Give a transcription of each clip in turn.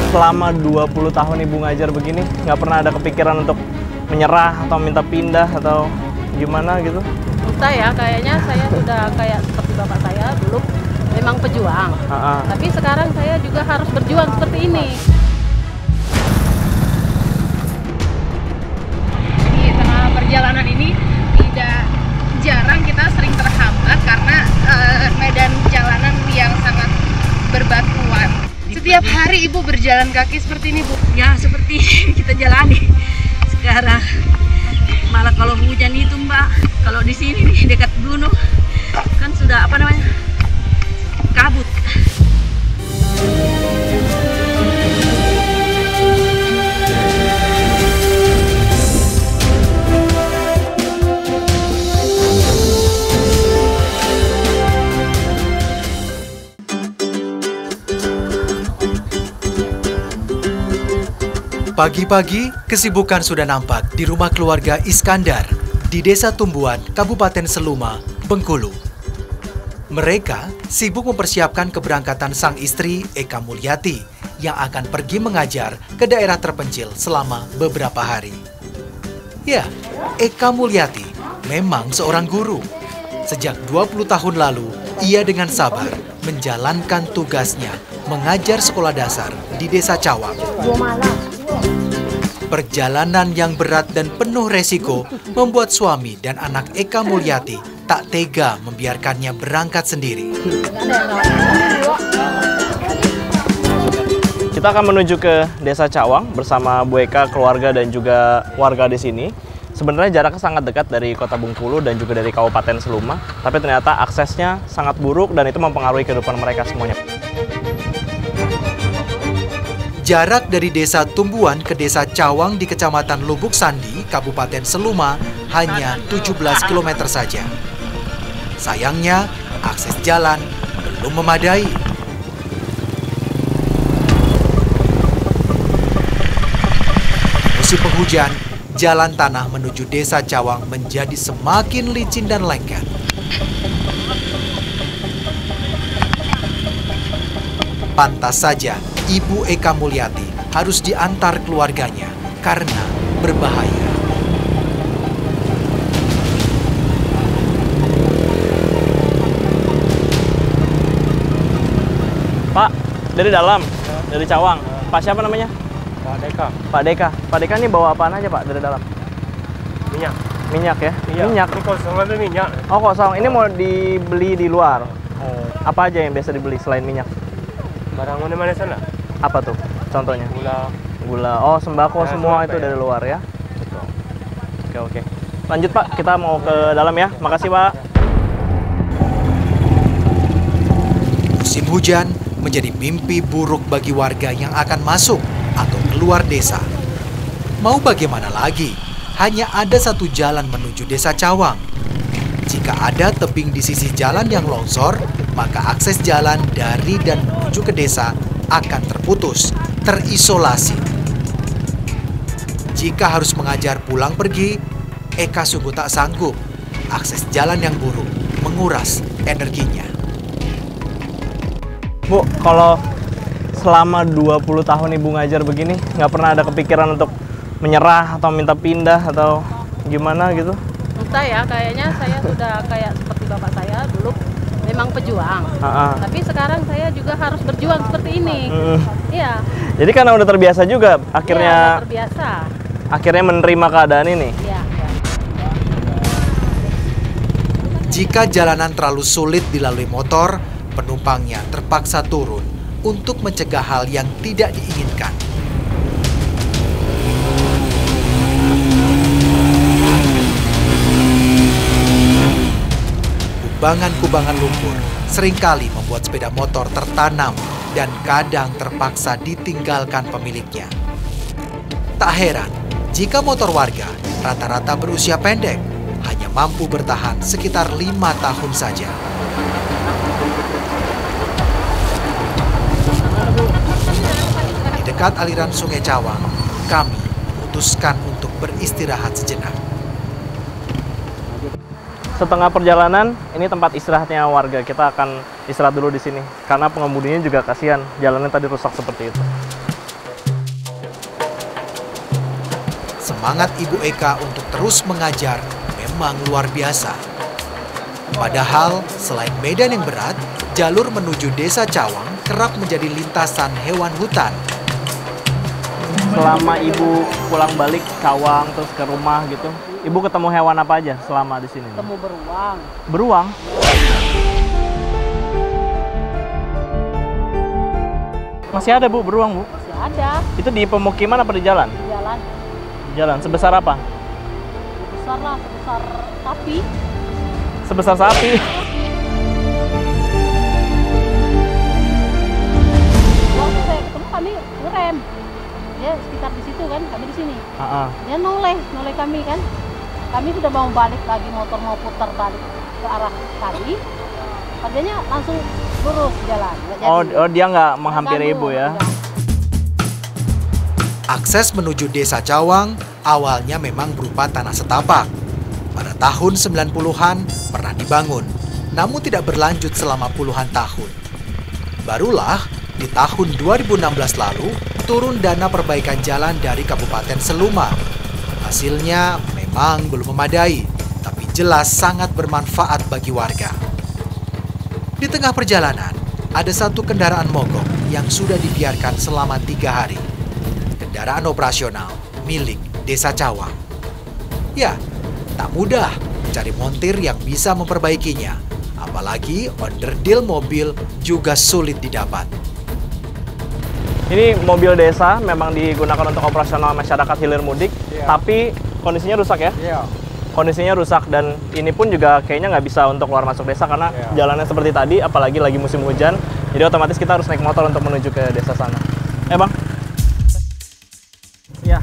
Selama 20 tahun Ibu ngajar begini, nggak pernah ada kepikiran untuk menyerah atau minta pindah atau gimana gitu? Entah ya, kayaknya saya sudah kayak seperti bapak saya dulu memang pejuang. Tapi sekarang saya juga harus berjuang seperti ini. Di tengah perjalanan ini tidak jarang kita sering terhambat karena medan jalanan yang sangat berbatuan. Setiap hari Ibu berjalan kaki seperti ini, Bu? Ya, seperti kita jalani sekarang. Malah kalau hujan itu, Mbak, kalau di sini nih dekat gunung kan sudah kabut. Pagi-pagi, kesibukan sudah nampak di rumah keluarga Iskandar di Desa Tumbuan, Kabupaten Seluma, Bengkulu. Mereka sibuk mempersiapkan keberangkatan sang istri Eka Mulyati yang akan pergi mengajar ke daerah terpencil selama beberapa hari. Ya, Eka Mulyati memang seorang guru. Sejak 20 tahun lalu, ia dengan sabar menjalankan tugasnya mengajar sekolah dasar di Desa Cawang. Perjalanan yang berat dan penuh resiko membuat suami dan anak Eka Mulyati tak tega membiarkannya berangkat sendiri. Kita akan menuju ke Desa Cawang bersama Bu Eka, keluarga dan juga warga di sini. Sebenarnya jaraknya sangat dekat dari Kota Bengkulu dan juga dari Kabupaten Seluma, tapi ternyata aksesnya sangat buruk dan itu mempengaruhi kehidupan mereka semuanya. Jarak dari Desa Tumbuan ke Desa Cawang di Kecamatan Lubuk Sandi, Kabupaten Seluma hanya 17 km saja. Sayangnya, akses jalan belum memadai. Musim penghujan, jalan tanah menuju Desa Cawang menjadi semakin licin dan lengket. Pantas saja, Ibu Eka Mulyati harus diantar keluarganya karena berbahaya. Pak, dari dalam, dari Cawang. Pak siapa namanya? Pak Deka. Pak Deka. Pak Deka ini bawa apaan aja Pak dari dalam? Minyak. Minyak ya? Iya, Minyak. ini kosong ada minyak. Oh kosong. Ini mau dibeli di luar. Oh, Apa aja yang biasa dibeli selain minyak? barang mana sana? Apa tuh? Contohnya? Gula. Gula. Oh sembako Nah, semua sembako itu ya. dari luar ya? Oke. Lanjut Pak, kita mau ke dalam ya. Makasih Pak. Musim hujan menjadi mimpi buruk bagi warga yang akan masuk atau keluar desa. Mau bagaimana lagi? Hanya ada satu jalan menuju Desa Cawang. Jika ada tebing di sisi jalan yang longsor, maka akses jalan dari dan menuju ke desa akan terputus, terisolasi. Jika harus mengajar pulang pergi, Eka sungguh tak sanggup. Akses jalan yang buruk menguras energinya. Bu, kalau selama 20 tahun Ibu ngajar begini, nggak pernah ada kepikiran untuk menyerah atau minta pindah atau gimana gitu? Entah ya, kayaknya saya sudah kayak seperti bapak saya dulu memang pejuang. Tapi sekarang saya juga harus berjuang seperti ini. Iya. Jadi karena udah terbiasa juga, Iya, akhirnya udah terbiasa. akhirnya menerima keadaan ini. Iya. Jika jalanan terlalu sulit dilalui motor, penumpangnya terpaksa turun untuk mencegah hal yang tidak diinginkan. Kubangan-kubangan lumpur seringkali membuat sepeda motor tertanam dan kadang terpaksa ditinggalkan pemiliknya. Tak heran jika motor warga rata-rata berusia pendek, hanya mampu bertahan sekitar 5 tahun saja. Di dekat aliran Sungai Cawang, kami memutuskan untuk beristirahat sejenak. setengah perjalanan, ini tempat istirahatnya warga. Kita akan istirahat dulu di sini karena pengemudinya juga kasihan, jalannya tadi rusak seperti itu. Semangat Ibu Eka untuk terus mengajar memang luar biasa. Padahal selain medan yang berat, jalur menuju Desa Cawang kerap menjadi lintasan hewan hutan. Selama Ibu pulang balik Cawang terus ke rumah gitu, Ibu ketemu hewan apa aja selama di sini? Ketemu beruang. Beruang? Masih ada Bu beruang Bu? Masih ada. Itu di pemukiman apa di jalan? Di jalan. Jalan. Sebesar apa? Besar lah, sebesar sapi. Sebesar sapi. Waktu saya ketemu kami ngerem. Ya sekitar di situ kan, kami di sini. Dia noleh kami kan. Kami sudah mau balik lagi, motor mau putar balik ke arah kali. Padanya langsung lurus jalan. Oh, dia nggak menghampiri Ibu ya? Akses menuju Desa Cawang awalnya memang berupa tanah setapak. Pada tahun 90-an pernah dibangun, namun tidak berlanjut selama puluhan tahun. Barulah di tahun 2016 lalu turun dana perbaikan jalan dari Kabupaten Seluma. Hasilnya memang belum memadai, tapi jelas sangat bermanfaat bagi warga. Di tengah perjalanan, ada satu kendaraan mogok yang sudah dibiarkan selama 3 hari. Kendaraan operasional milik Desa Cawang. Ya, tak mudah mencari montir yang bisa memperbaikinya. Apalagi onderdil mobil juga sulit didapat. Ini mobil desa memang digunakan untuk operasional masyarakat hilir mudik, tapi kondisinya rusak ya? Iya. Kondisinya rusak dan ini pun juga kayaknya nggak bisa untuk keluar masuk desa karena jalannya seperti tadi, apalagi lagi musim hujan. Jadi otomatis kita harus naik motor untuk menuju ke desa sana. Bang? Ya.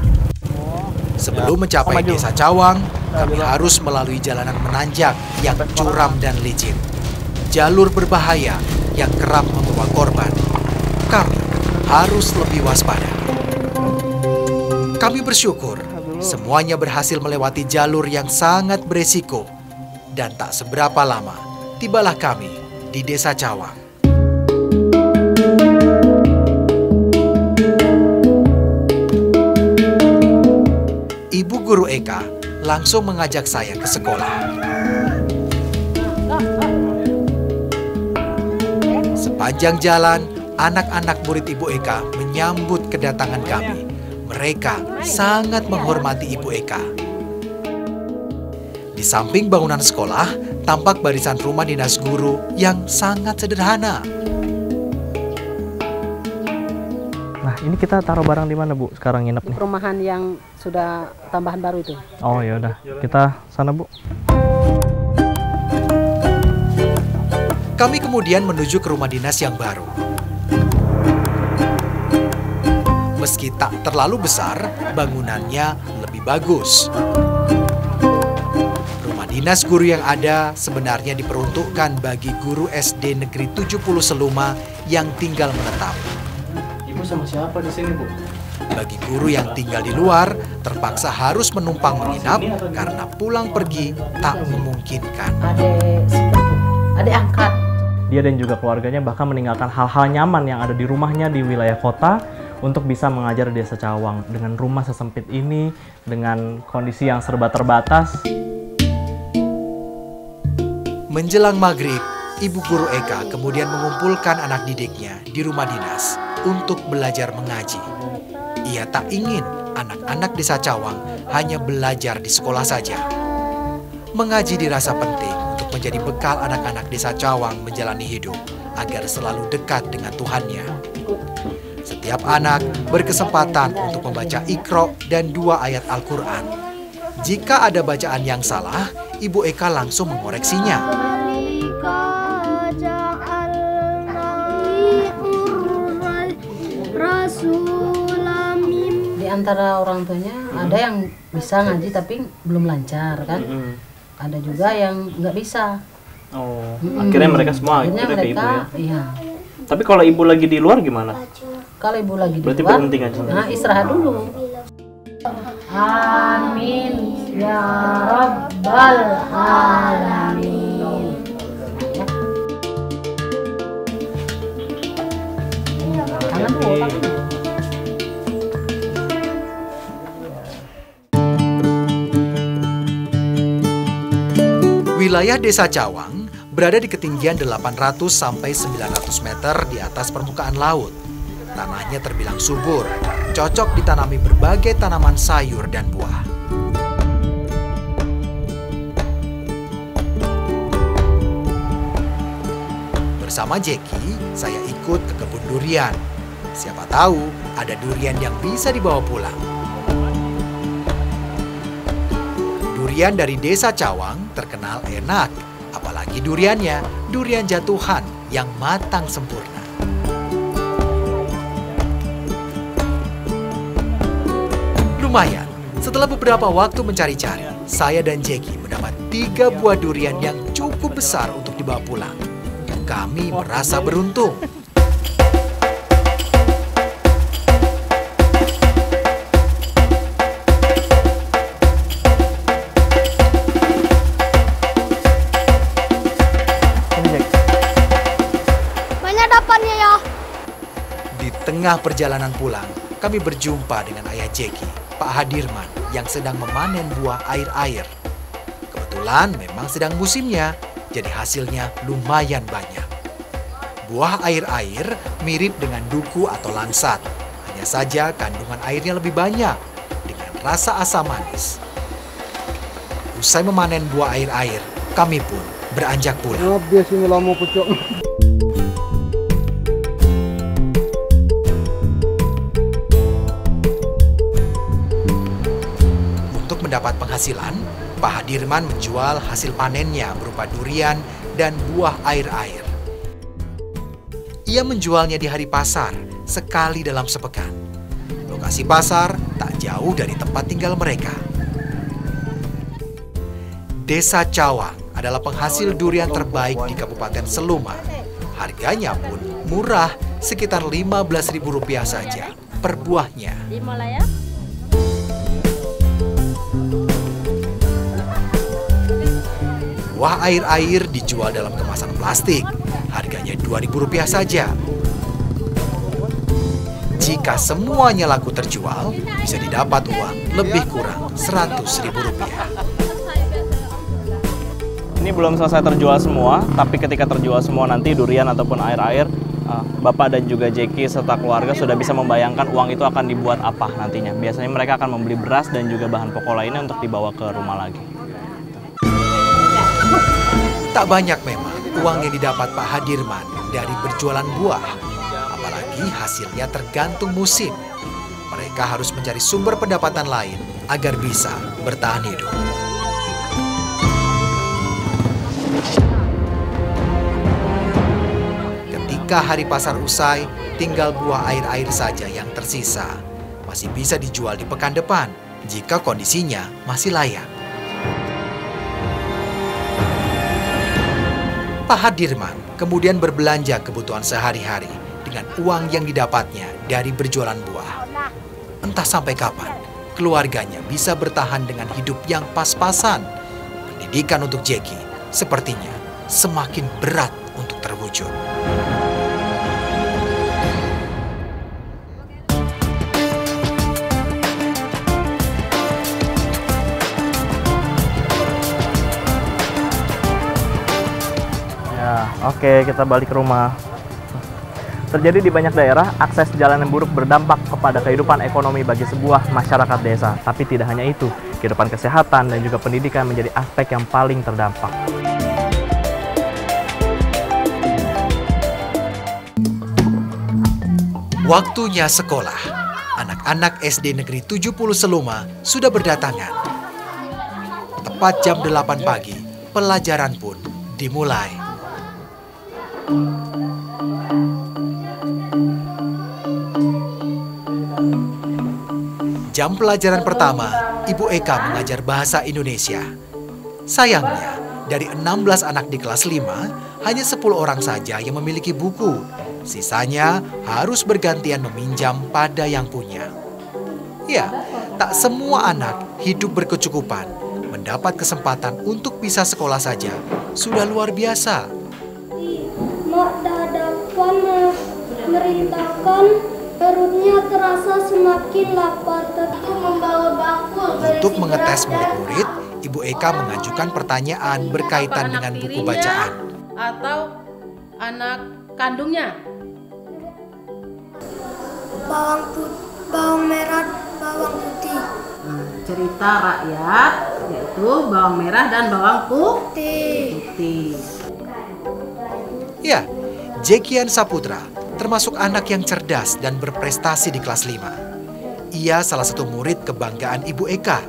Sebelum mencapai Desa Cawang, kami harus melalui jalanan menanjak yang curam dan licin. Jalur berbahaya yang kerap membawa korban. Kami harus lebih waspada. Kami bersyukur semuanya berhasil melewati jalur yang sangat beresiko. Dan tak seberapa lama, tibalah kami di Desa Cawang. Ibu Guru Eka langsung mengajak saya ke sekolah. Sepanjang jalan, anak-anak murid Ibu Eka menyambut kedatangan kami. Mereka sangat menghormati Ibu Eka. Di samping bangunan sekolah, tampak barisan rumah dinas guru yang sangat sederhana. Nah, ini kita taruh barang di mana, Bu? Sekarang nginep nih. Perumahan yang sudah tambahan baru itu. Oh, ya udah. Kita sana, Bu. Kami kemudian menuju ke rumah dinas yang baru. Meski tak terlalu besar, bangunannya lebih bagus. Rumah dinas guru yang ada sebenarnya diperuntukkan bagi guru SD Negeri 70 Seluma yang tinggal menetap. Ibu sama siapa di sini, Bu? Bagi guru yang tinggal di luar, terpaksa harus menumpang menginap karena pulang pergi tak memungkinkan. Adik angkat. Dia dan juga keluarganya bahkan meninggalkan hal-hal nyaman yang ada di rumahnya di wilayah kota untuk bisa mengajar di Desa Cawang. Dengan rumah sesempit ini, dengan kondisi yang serba terbatas. Menjelang maghrib, Ibu Guru Eka kemudian mengumpulkan anak didiknya di rumah dinas untuk belajar mengaji. Ia tak ingin anak-anak Desa Cawang hanya belajar di sekolah saja. Mengaji dirasa penting untuk menjadi bekal anak-anak Desa Cawang menjalani hidup agar selalu dekat dengan Tuhannya. Setiap anak berkesempatan untuk membaca Iqra dan 2 ayat Al-Quran. Jika ada bacaan yang salah, Ibu Eka langsung mengoreksinya. Di antara orang tuanya ada yang bisa ngaji tapi belum lancar kan. Ada juga yang nggak bisa. Oh, akhirnya mereka semua akhirnya ikut ke Ibu ya? Iya. Tapi kalau Ibu lagi di luar gimana? Kalau Ibu lagi di Berarti luar, berhenti ngajinya? nah istirahat dulu. Amin. Ya Rabbal Alamin. Tangan dulu, tangan. Wilayah Desa Cawang berada di ketinggian 800 sampai 900 meter di atas permukaan laut. Tanahnya terbilang subur, cocok ditanami berbagai tanaman sayur dan buah. Bersama Jeki, saya ikut ke kebun durian. Siapa tahu ada durian yang bisa dibawa pulang. Durian dari Desa Cawang terkenal enak, apalagi duriannya, durian jatuhan yang matang sempurna. Lumayan, setelah beberapa waktu mencari-cari, saya dan Jeki mendapat 3 buah durian yang cukup besar untuk dibawa pulang. Kami merasa beruntung. Banyak dapatnya ya. Di tengah perjalanan pulang, kami berjumpa dengan ayah Jeki, Pak Hadirman, yang sedang memanen buah air-air. Kebetulan memang sedang musimnya, jadi hasilnya lumayan banyak. Buah air-air mirip dengan duku atau langsat, hanya saja kandungan airnya lebih banyak, dengan rasa asam manis. Usai memanen buah air-air, kami pun beranjak pulang. Untuk mendapat penghasilan, Pak Hadirman menjual hasil panennya berupa durian dan buah air-air. Ia menjualnya di hari pasar, sekali dalam sepekan. Lokasi pasar tak jauh dari tempat tinggal mereka. Desa Cawang adalah penghasil durian terbaik di Kabupaten Seluma. Harganya pun murah, sekitar Rp15.000 saja per buahnya. Buah air-air dijual dalam kemasan plastik, harganya Rp2.000 saja. Jika semuanya laku terjual, bisa didapat uang lebih kurang Rp100.000. Ini belum selesai terjual semua, tapi ketika terjual semua nanti durian ataupun air-air, Bapak dan juga Jeki serta keluarga sudah bisa membayangkan uang itu akan dibuat apa nantinya. Biasanya mereka akan membeli beras dan juga bahan pokok lainnya untuk dibawa ke rumah lagi. Tak banyak memang uang yang didapat Pak Hadirman dari berjualan buah. Apalagi hasilnya tergantung musim. Mereka harus mencari sumber pendapatan lain agar bisa bertahan hidup. Ketika hari pasar usai, tinggal buah air-air saja yang tersisa. Masih bisa dijual di pekan depan jika kondisinya masih layak. Pak Hadirman kemudian berbelanja kebutuhan sehari-hari dengan uang yang didapatnya dari berjualan buah. Entah sampai kapan keluarganya bisa bertahan dengan hidup yang pas-pasan. Pendidikan untuk Jeki sepertinya semakin berat untuk terwujud. Oke, kita balik ke rumah. Terjadi di banyak daerah, akses jalan yang buruk berdampak kepada kehidupan ekonomi bagi sebuah masyarakat desa. Tapi tidak hanya itu, kehidupan kesehatan dan juga pendidikan menjadi aspek yang paling terdampak. Waktunya sekolah. Anak-anak SD Negeri 70 Seluma sudah berdatangan. Tepat jam 8 pagi, pelajaran pun dimulai. Jam pelajaran pertama, Ibu Eka mengajar bahasa Indonesia. Sayangnya, dari 16 anak di kelas 5, hanya 10 orang saja yang memiliki buku. Sisanya harus bergantian meminjam pada yang punya. Ya, tak semua anak hidup berkecukupan mendapat kesempatan untuk bisa sekolah saja sudah luar biasa. Mak dadapan merintahkan, perutnya terasa semakin lapar. Aku membawa bakul. Untuk mengetes murid-murid, Ibu Eka mengajukan pertanyaan berkaitan dengan buku bacaan. Atau anak kandungnya? Bawang merah, bawang putih. Cerita rakyat yaitu bawang merah dan bawang putih. Ya, Jekian Saputra termasuk anak yang cerdas dan berprestasi di kelas 5. Ia salah satu murid kebanggaan Ibu Eka.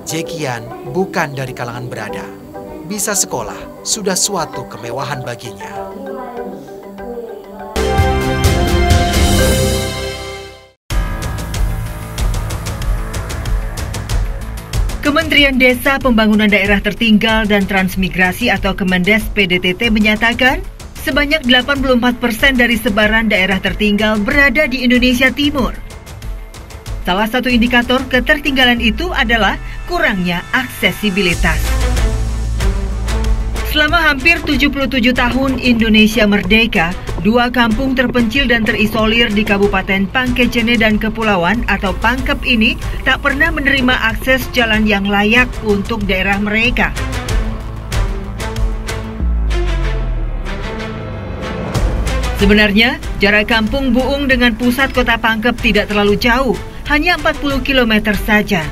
Jekian bukan dari kalangan berada. Bisa sekolah sudah suatu kemewahan baginya. Kementerian Desa Pembangunan Daerah Tertinggal dan Transmigrasi atau Kemendes PDTT menyatakan sebanyak 84% dari sebaran daerah tertinggal berada di Indonesia Timur. Salah satu indikator ketertinggalan itu adalah kurangnya aksesibilitas. Selama hampir 77 tahun Indonesia merdeka, 2 kampung terpencil dan terisolir di Kabupaten Pangkecene dan Kepulauan atau Pangkep ini tak pernah menerima akses jalan yang layak untuk daerah mereka. Sebenarnya, jarak kampung Buung dengan pusat kota Pangkep tidak terlalu jauh, hanya 40 km saja.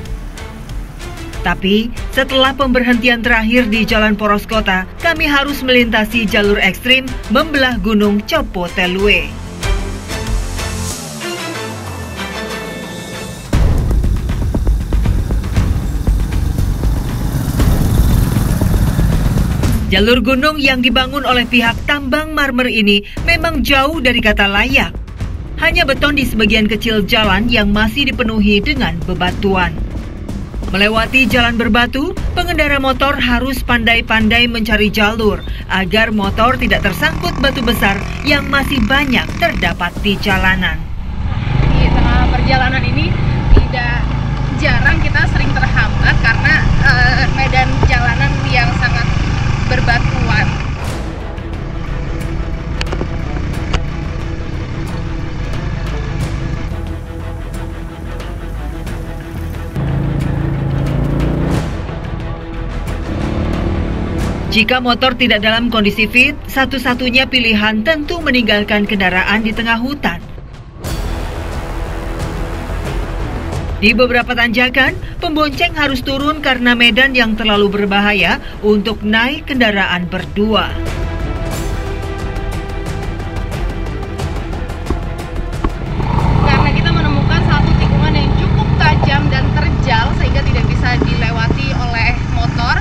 Tapi, setelah pemberhentian terakhir di Jalan Poros Kota, kami harus melintasi jalur ekstrim membelah Gunung Copo Telue. Jalur gunung yang dibangun oleh pihak tambang marmer ini memang jauh dari kata layak. Hanya beton di sebagian kecil jalan yang masih dipenuhi dengan bebatuan. Melewati jalan berbatu, pengendara motor harus pandai-pandai mencari jalur agar motor tidak tersangkut batu besar yang masih banyak terdapat di jalanan. Di tengah perjalanan ini tidak jarang kita sering terhambat karena medan jalanan yang sangat berbatuan. Jika motor tidak dalam kondisi fit, satu-satunya pilihan tentu meninggalkan kendaraan di tengah hutan. Di beberapa tanjakan, pembonceng harus turun karena medan yang terlalu berbahaya untuk naik kendaraan berdua. Karena kita menemukan satu tikungan yang cukup tajam dan terjal sehingga tidak bisa dilewati oleh motor.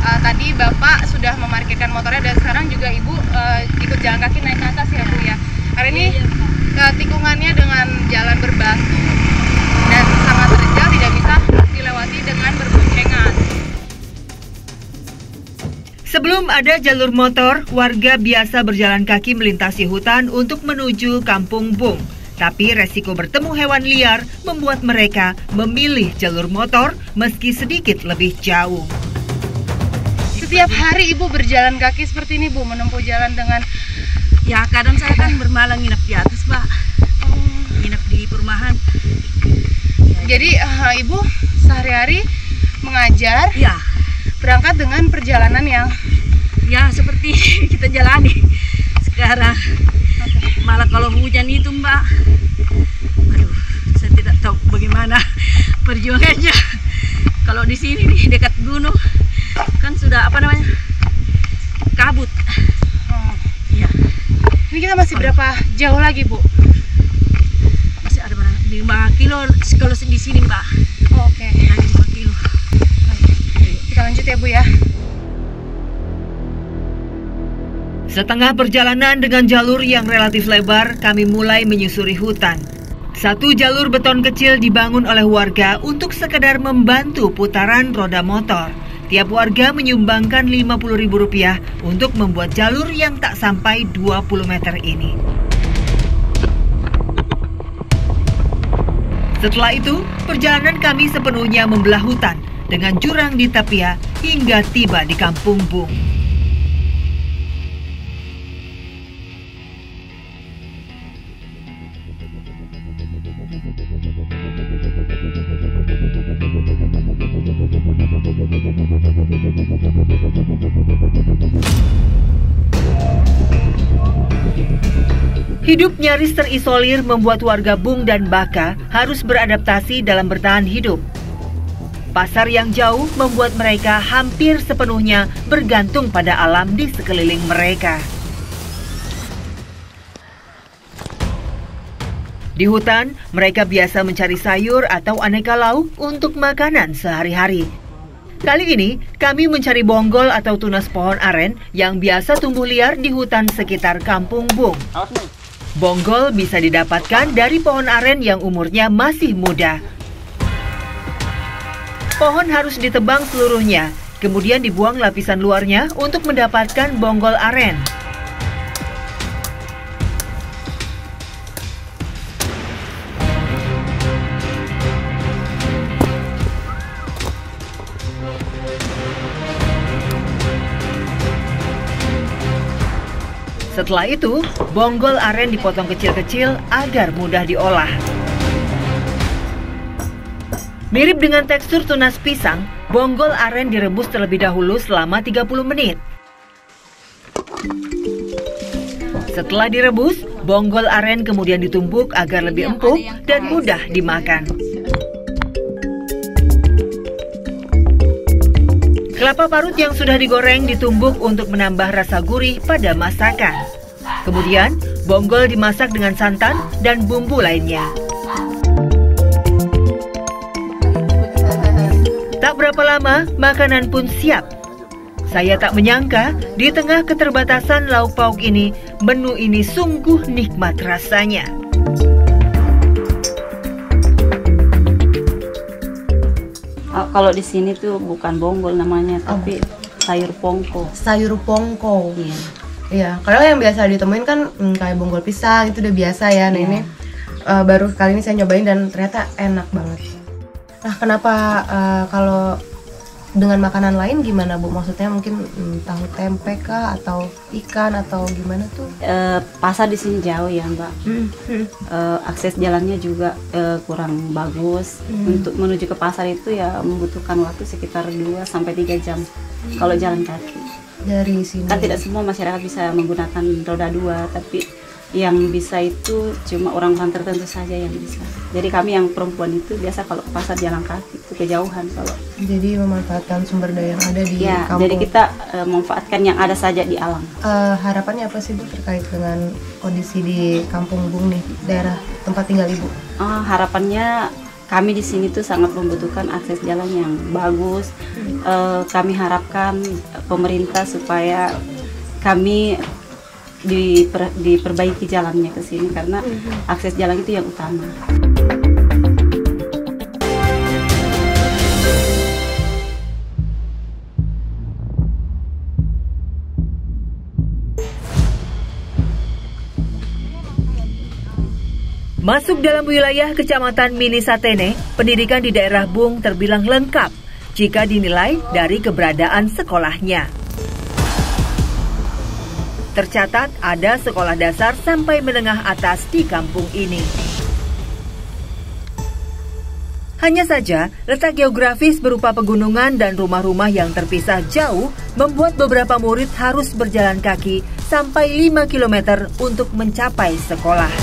Tadi Bapak sudah memarkirkan motornya dan sekarang juga Ibu ikut jalan kaki naik ke atas ya Bu ya. Hari ini tikungannya dengan jalan berbatu dan sangat terjal, tidak bisa dilewati dengan berboncengan. Sebelum ada jalur motor, warga biasa berjalan kaki melintasi hutan untuk menuju Kampung Bung. Tapi resiko bertemu hewan liar membuat mereka memilih jalur motor meski sedikit lebih jauh. Setiap hari Ibu berjalan kaki seperti ini Bu, menempuh jalan dengan... Ya kadang saya kan bermalam nginep di atas Pak, nginep di perumahan. Jadi Ibu sehari-hari mengajar, Ya, berangkat dengan perjalanan yang... ya seperti kita jalani sekarang. Malah kalau hujan itu Mbak, aduh, saya tidak tahu bagaimana perjuangannya. Kalau di sini nih dekat gunung kan sudah kabut. Ya. Ini kita masih berapa jauh lagi Bu? Masih ada 5 kilo kalau di sini Mbak. Oke. Lagi 5 kilo. Kita lanjut ya Bu ya. Setengah perjalanan dengan jalur yang relatif lebar, kami mulai menyusuri hutan. Satu jalur beton kecil dibangun oleh warga untuk sekedar membantu putaran roda motor. Tiap warga menyumbangkan Rp50.000 untuk membuat jalur yang tak sampai 20 meter ini. Setelah itu, perjalanan kami sepenuhnya membelah hutan dengan jurang di Tapia hingga tiba di Kampung Bung. Hidup nyaris terisolir membuat warga Bung dan Baka harus beradaptasi dalam bertahan hidup. Pasar yang jauh membuat mereka hampir sepenuhnya bergantung pada alam di sekeliling mereka. Di hutan, mereka biasa mencari sayur atau aneka lauk untuk makanan sehari-hari. Kali ini, kami mencari bonggol atau tunas pohon aren yang biasa tumbuh liar di hutan sekitar Kampung Bung. Bonggol bisa didapatkan dari pohon aren yang umurnya masih muda. Pohon harus ditebang seluruhnya, kemudian dibuang lapisan luarnya untuk mendapatkan bonggol aren. Setelah itu, bonggol aren dipotong kecil-kecil agar mudah diolah. Mirip dengan tekstur tunas pisang, bonggol aren direbus terlebih dahulu selama 30 menit. Setelah direbus, bonggol aren kemudian ditumbuk agar lebih empuk dan mudah dimakan. Kelapa parut yang sudah digoreng ditumbuk untuk menambah rasa gurih pada masakan. Kemudian, bonggol dimasak dengan santan dan bumbu lainnya. Tak berapa lama, makanan pun siap. Saya tak menyangka, di tengah keterbatasan lauk pauk ini, menu ini sungguh nikmat rasanya. Kalau di sini tuh bukan bonggol namanya, tapi sayur pongko. Sayur pongko. Iya. Iya, kalau yang biasa ditemuin kan kayak bonggol pisang itu udah biasa ya. Nah ini baru kali ini saya nyobain dan ternyata enak banget. Nah kenapa kalau dengan makanan lain gimana Bu? Maksudnya mungkin tahu tempe kah atau ikan atau gimana tuh? Pasar di sini jauh ya Mbak. Akses jalannya juga kurang bagus. Untuk menuju ke pasar itu ya membutuhkan waktu sekitar 2-3 jam kalau jalan kaki. Dari sini. Kan tidak semua masyarakat bisa menggunakan roda 2, tapi yang bisa itu cuma orang-orang tertentu saja yang bisa. Jadi kami yang perempuan itu biasa kalau ke pasar jalan kaki itu kejauhan kalau. Jadi memanfaatkan sumber daya yang ada di kampung. Jadi kita memanfaatkan yang ada saja di alam. Harapannya apa sih Bu terkait dengan kondisi di Kampung Bung nih, daerah tempat tinggal Ibu? Harapannya kami di sini tuh sangat membutuhkan akses jalan yang bagus. Kami harapkan pemerintah supaya kami diperbaiki jalannya ke sini karena akses jalan itu yang utama. Masuk dalam wilayah Kecamatan Minisatene, pendidikan di daerah Bung terbilang lengkap jika dinilai dari keberadaan sekolahnya. Tercatat ada sekolah dasar sampai menengah atas di kampung ini. Hanya saja, letak geografis berupa pegunungan dan rumah-rumah yang terpisah jauh membuat beberapa murid harus berjalan kaki sampai 5 km untuk mencapai sekolah.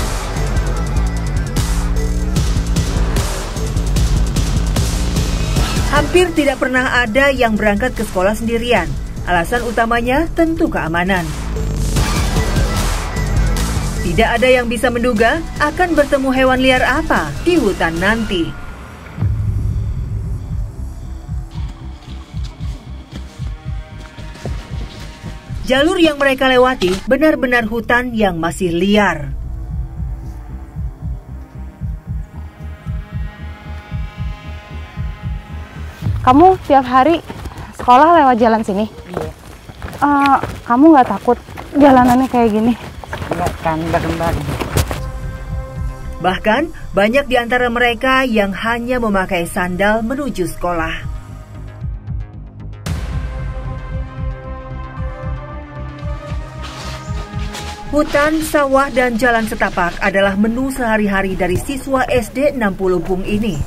Hampir tidak pernah ada yang berangkat ke sekolah sendirian. Alasan utamanya tentu keamanan. Tidak ada yang bisa menduga akan bertemu hewan liar apa di hutan nanti. Jalur yang mereka lewati benar-benar hutan yang masih liar. Kamu tiap hari sekolah lewat jalan sini? Iya. Kamu nggak takut jalanannya kayak gini? Enggak kan, bareng-bareng. Bahkan, banyak di antara mereka yang hanya memakai sandal menuju sekolah. Hutan, sawah, dan jalan setapak adalah menu sehari-hari dari siswa SD 60 Bung ini.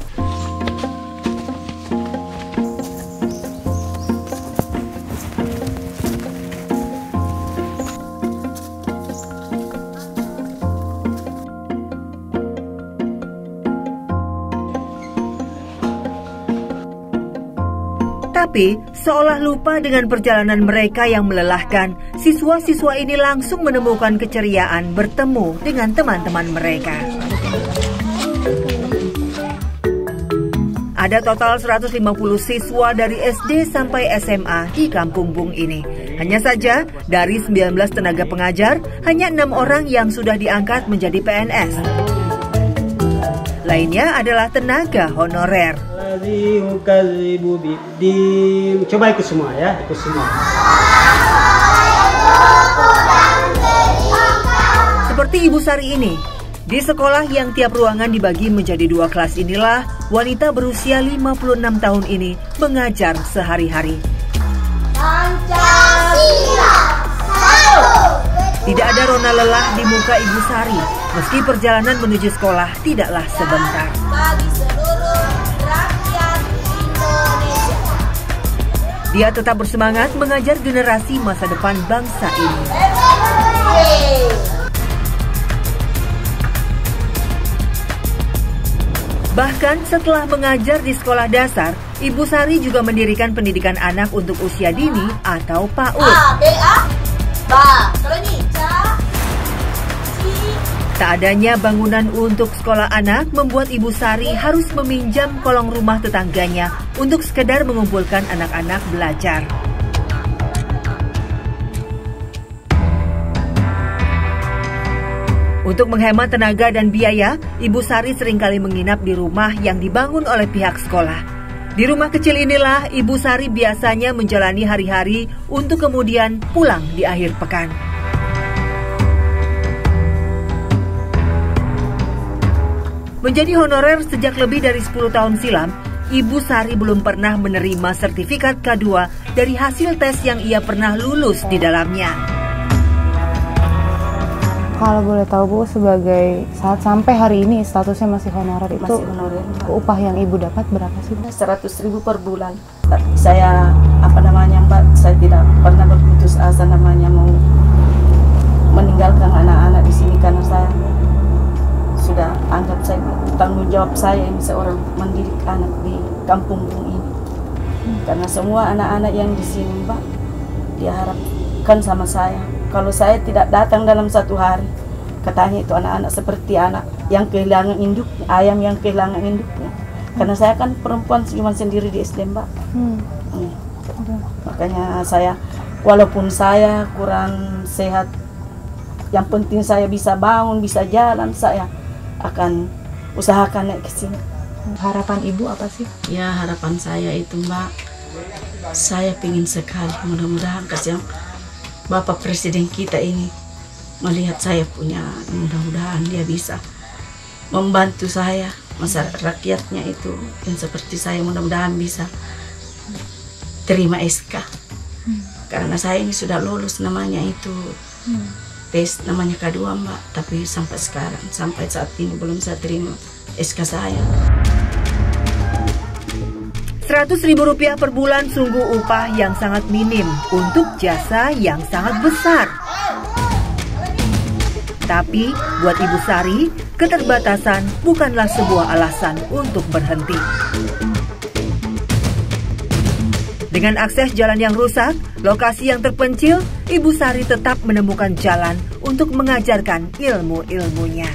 Tapi, seolah lupa dengan perjalanan mereka yang melelahkan, siswa-siswa ini langsung menemukan keceriaan bertemu dengan teman-teman mereka. Ada total 150 siswa dari SD sampai SMA di Kampung Bung ini. Hanya saja, dari 19 tenaga pengajar, hanya 6 orang yang sudah diangkat menjadi PNS. Lainnya adalah tenaga honorer. Coba ikut semua ya, ikut semua. Seperti Ibu Sari ini, di sekolah yang tiap ruangan dibagi menjadi 2 kelas inilah wanita berusia 56 tahun ini mengajar sehari-hari. Tidak ada rona lelah di muka Ibu Sari, meski perjalanan menuju sekolah tidaklah sebentar. Dia tetap bersemangat mengajar generasi masa depan bangsa ini. Bahkan setelah mengajar di sekolah dasar, Ibu Sari juga mendirikan pendidikan anak untuk usia dini atau PAUD. Tak adanya bangunan untuk sekolah anak membuat Ibu Sari harus meminjam kolong rumah tetangganya untuk sekedar mengumpulkan anak-anak belajar. Untuk menghemat tenaga dan biaya, Ibu Sari seringkali menginap di rumah yang dibangun oleh pihak sekolah. Di rumah kecil inilah Ibu Sari biasanya menjalani hari-hari untuk kemudian pulang di akhir pekan. Menjadi honorer sejak lebih dari 10 tahun silam, Ibu Sari belum pernah menerima sertifikat K2 dari hasil tes yang ia pernah lulus di dalamnya. Kalau boleh tahu Bu, sebagai saat sampai hari ini statusnya masih honorer, itu upah yang Ibu dapat berapa sih? 100.000 per bulan. Tapi saya Mbak, saya tidak pernah berputus asa mau meninggalkan anak-anak di sini karena saya sudah anggap saya tanggung jawab saya ini seorang mendidik anak di Kampung Bung ini. Karena semua anak-anak yang di sini Mbak diharapkan sama saya. Kalau saya tidak datang dalam 1 hari, katanya itu anak-anak seperti anak yang kehilangan induknya, ayam yang kehilangan induknya. Karena saya kan perempuan cuma sendiri di SD Mbak. Makanya saya, walaupun saya kurang sehat, yang penting saya bisa bangun, bisa jalan, saya akan usahakan naik ke sini. Harapan Ibu apa sih? Ya, harapan saya itu Mbak, saya ingin sekali mudah-mudahan kasihan Bapak Presiden kita ini melihat saya punya, mudah-mudahan dia bisa membantu saya, masyarakat rakyatnya itu yang seperti saya, mudah-mudahan bisa terima SK. Karena saya ini sudah lulus namanya itu tes namanya K2 Mbak, tapi sampai sekarang, sampai saat ini belum saya terima SK saya. Rp100.000 per bulan sungguh upah yang sangat minim untuk jasa yang sangat besar. Tapi buat Ibu Sari, keterbatasan bukanlah sebuah alasan untuk berhenti. Dengan akses jalan yang rusak, lokasi yang terpencil, Ibu Sari tetap menemukan jalan untuk mengajarkan ilmu-ilmunya.